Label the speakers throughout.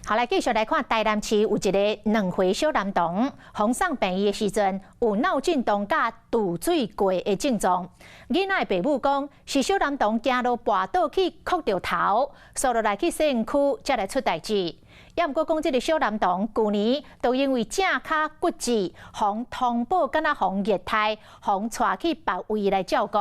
Speaker 1: 好，来继续来看台南市有一个2岁小男童，风送病院的时阵有脑震荡甲肚水过的症状。囡仔的父母讲，是小男童行路跋倒去磕着头，送落来去洗身区才来出代志。也毋过讲，这个小男童去年都因为正脚骨折，互通报敢若互虐待，互带去别位来照顾，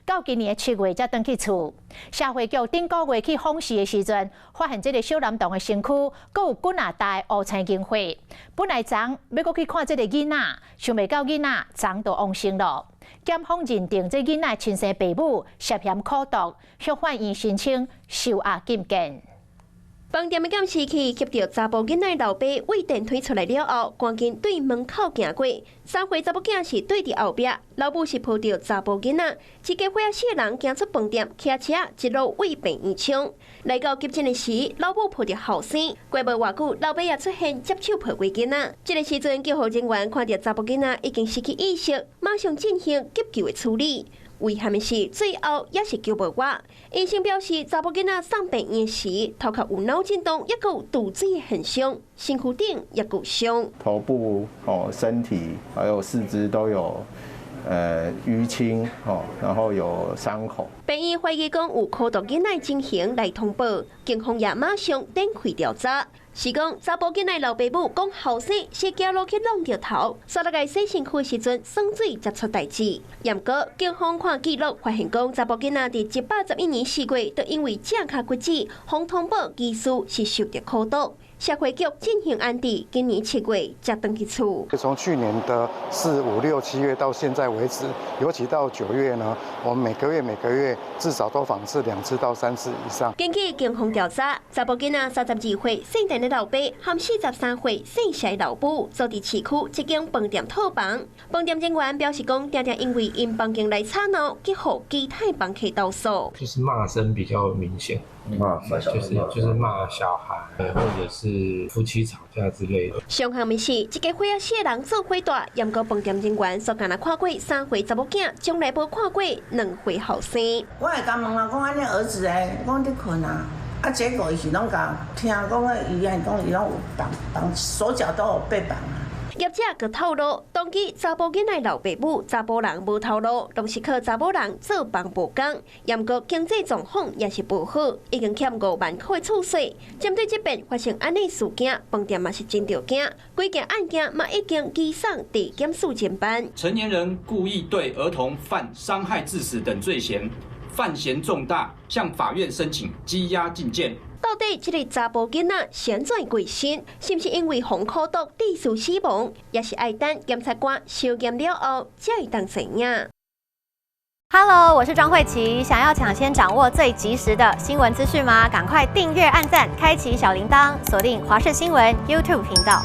Speaker 1: 到今年7月才转去厝。社会局顶个月去访视的时阵，发现这个小男童的身躯阁有滚啊大的乌青经血。本来昨要阁去看这个囡仔，想袂到囡仔昨就往生了。检方认定这囡仔亲生父母涉嫌苦毒，向法院申请收押禁见。
Speaker 2: 饭店的监视器翕到查甫囡仔老爸为电梯出来了后，赶紧对门口行过。3岁查某囝是对伫后壁，老母是抱着查甫囡仔。一家伙仔4人行出饭店，骑车一路为病院冲。来到急诊的时，老母抱着后生，过无偌久，老爸也出现接手抱过囡仔。这个时阵，救护人员看到查甫囡仔已经失去意识，马上进行急救的处理。遗憾的是，最后也是救无活。医生表示，查甫囡仔送病院时，头壳有脑震荡，也有肚子的现象，身躯顶也有伤。
Speaker 3: 头部、身体还有四肢都有淤青，然后有伤口。
Speaker 2: 病院怀疑讲有苦毒囡仔情形来通报，警方也马上展开调查。是讲查甫囡仔老爸母讲后生是行路去弄着头，刷落来洗身躯的时阵酸水才出代志。不过警方看记录发现讲查甫囡仔伫111年4月，都因为正脚骨折，互通报疑似是受到苦毒。社会局进行安置，今年7月才回去厝。
Speaker 4: 从去年的4、5、6、7月到现在为止，尤其到9月呢，我们每个月至少都访视2次到3次以上。
Speaker 2: 根据警方调查，查甫囡仔32岁姓陈的老爸和43岁姓谢的老母，住伫市区一间饭店套房。饭店人员表示讲，常常因为因房间内吵闹，去互其他房客投诉。
Speaker 5: 就是骂声比较明显。就是骂小孩，或者是夫妻吵架之类的。
Speaker 2: 上项的是，一家伙仔4人做伙大，严过饭店人员所干那看过3岁查某囝，从来无看过2岁后生。
Speaker 6: 我会甲问啊，讲安尼儿子诶，讲伫困啊，结果伊是拢甲听讲个医院讲伊拢有绑手脚都有被绑啊。
Speaker 2: 业者佮透露，当期查甫囡仔老爸母查甫人无透露，拢是靠查某人做房无工，不过经济状况也是不好，已经欠5万块的厝税。针对这边发生安尼事件，饭店嘛是真着惊，规件案件嘛已经移送地检署侦办。
Speaker 7: 成年人故意对儿童犯伤害致死等罪嫌，犯嫌重大，向法院申请羁押禁见。
Speaker 2: 到底这个查甫囡仔先怎过身？是不是因为防苦毒致死死亡？也是爱等检察官收验了后才会当知影。
Speaker 8: Hello， 我是庄慧琪。想要抢先掌握最及时的新闻资讯吗？赶快订阅、按赞、开启小铃铛，锁定华视新闻 YouTube 频道。